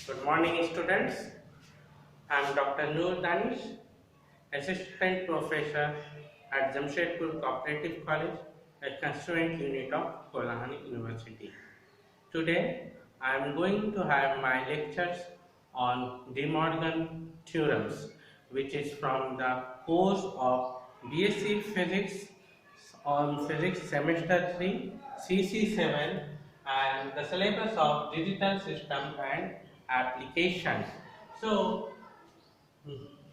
Good morning, students. I am Dr. Noor Danish, Assistant Professor at Jamshedpur Cooperative College, a constituent unit of Kolahani University. Today, I am going to have my lectures on De Morgan theorems, which is from the course of BSc Physics on Physics Semester 3, CC7, and the syllabus of Digital System and Application. So,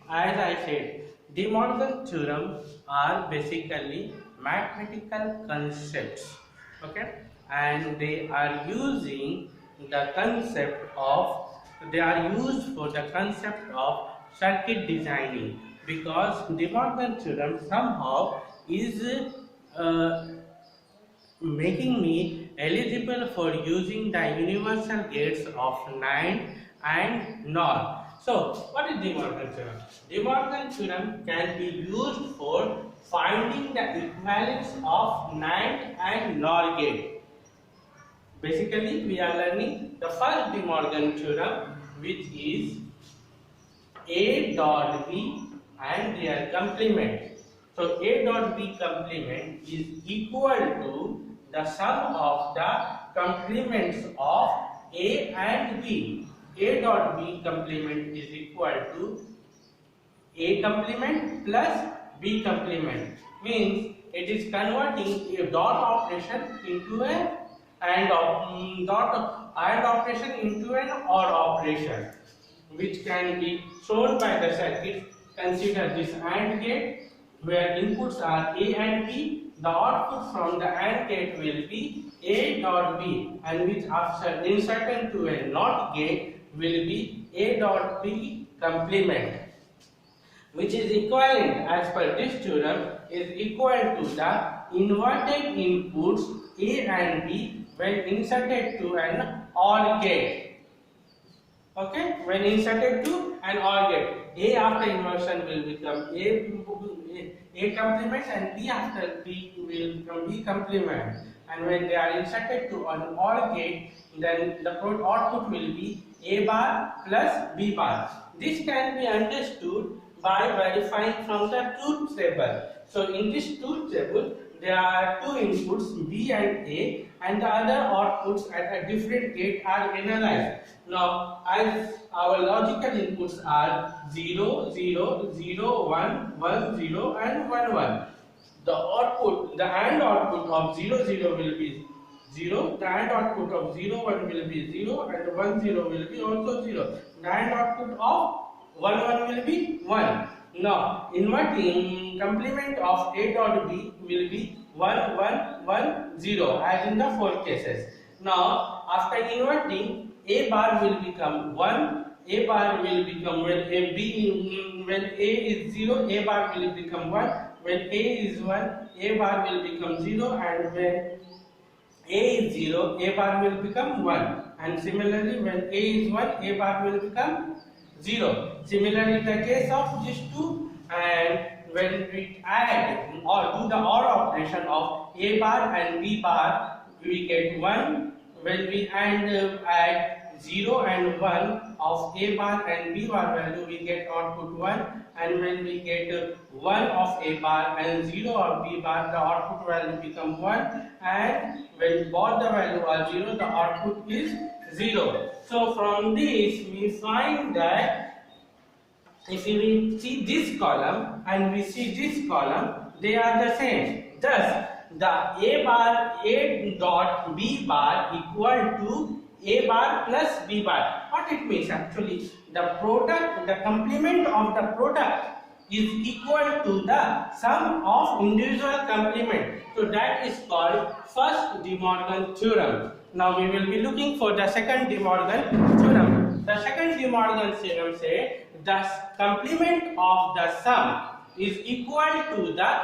as I said, De Morgan theorem are basically mathematical concepts, okay, and they are using the concept of they are used for the concept of circuit designing, because De Morgan theorem somehow is making me eligible for using the universal gates of NAND and NOR. So, what is De Morgan theorem? De Morgan theorem can be used for finding the equivalence of NAND and NOR gate. Basically, we are learning the first De Morgan theorem, which is A dot B and their complement. So, A dot B complement is equal to the sum of the complements of A and B. A dot B complement is equal to A complement plus B complement. Means it is converting a dot operation into a AND operation into an OR operation, which can be shown by the circuit. Consider this AND gate, where inputs are A and B. The output from the AND gate will be A dot B, and which after inserted to a NOT gate will be A dot B complement, which is equivalent, as per this theorem, is equal to the inverted inputs A and B when inserted to an OR gate. Okay, when inserted to an OR gate, A after inversion will become A complement, and B after B will become B complement. And when they are inserted to an OR gate, then the output will be A bar plus B bar. This can be understood by verifying from the truth table. So in this truth table, there are two inputs B and A, and the other outputs at a different gate are analyzed. Now, as our logical inputs are 0, 0, 0, 1, 1, 0 and 1, 1. The AND output of 0, 0 will be 0, the AND output of 0, 1 will be 0, and 1, 0 will be also 0. The AND output of 1, 1 will be 1. Now, inverting complement of A dot B will be 1, 1, 1, 0, as in the four cases. Now, after inverting, A bar will become 1, A bar will become, when A is 0, A bar will become 1, when A is 1, A bar will become 0, and when A is 0, A bar will become 1, and similarly when A is 1, A bar will become 0. Similarly, the case of these two, and when we add or do the OR operation of A bar and B bar, we get 1. When we add 0 and 1 of A bar and B bar value, we get output 1. And when we get 1 of A bar and 0 of B bar, the output value become 1. And when both the value are 0, the output is 0. So from this we find that if we see this column and we see this column, they are the same. Thus, the A dot B bar equal to A bar plus B bar. What it means actually? The complement of the product is equal to the sum of individual complement. So that is called first De Morgan theorem. Now we will be looking for the second De Morgan theorem. The second De Morgan theorem says the complement of the sum is equal to the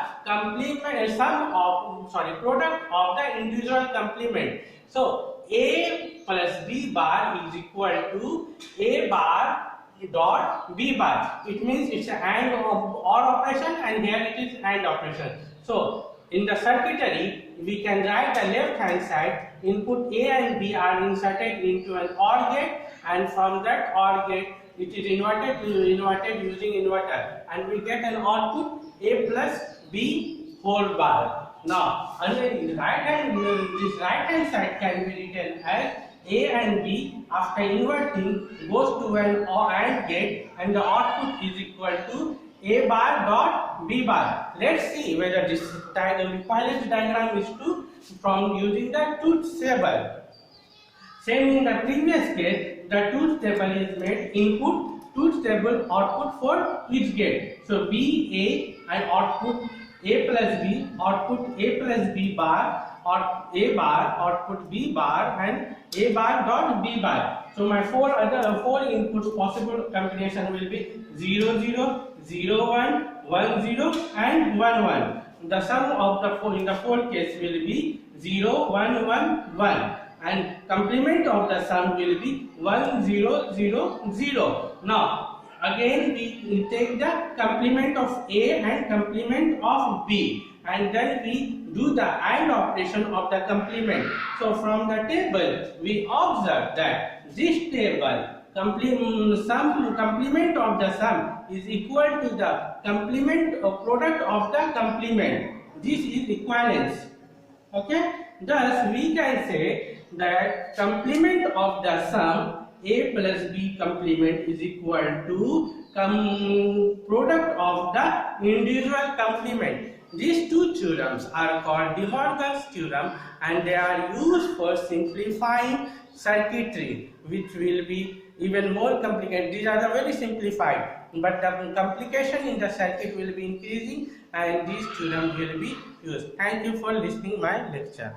product of the individual complement. So A plus B bar is equal to A bar dot B bar. It means it's an AND OR operation, and here it is AND operation. So In the circuitry, we can write the left hand side, input A and B are inserted into an OR gate, and from that OR gate it is inverted using inverter, and we get an output A plus B whole bar. Now, under this right hand side can be written as A and B after inverting goes to an AND gate, and the output is equal to A bar dot B bar. Let's see whether this equivalence diagram is true from using the truth table. Same in the previous case, the truth table is made input, truth table, output for each gate. So B A and output A plus B, output A plus B bar, or A bar, output B bar, and A bar dot B bar. So my four inputs possible combination will be 0 0, 0 1, 1 0, and 1 1. The sum of the four in the fourth case will be 0 1 1 1, and complement of the sum will be 1 0 0 0. Now again we take the complement of A and complement of B, and then we do the AND operation of the complement. So from the table we observe that this table complement of the sum is equal to the complement or product of the complement. This is equivalence. Okay, thus we can say that complement of the sum A plus B complement is equal to product of the individual complement. These two theorems are called De Morgan's theorem, and they are used for simplifying circuitry, which will be even more complicated. These are the very simplified, but the complication in the circuit will be increasing, and these theorems will be used. Thank you for listening my lecture.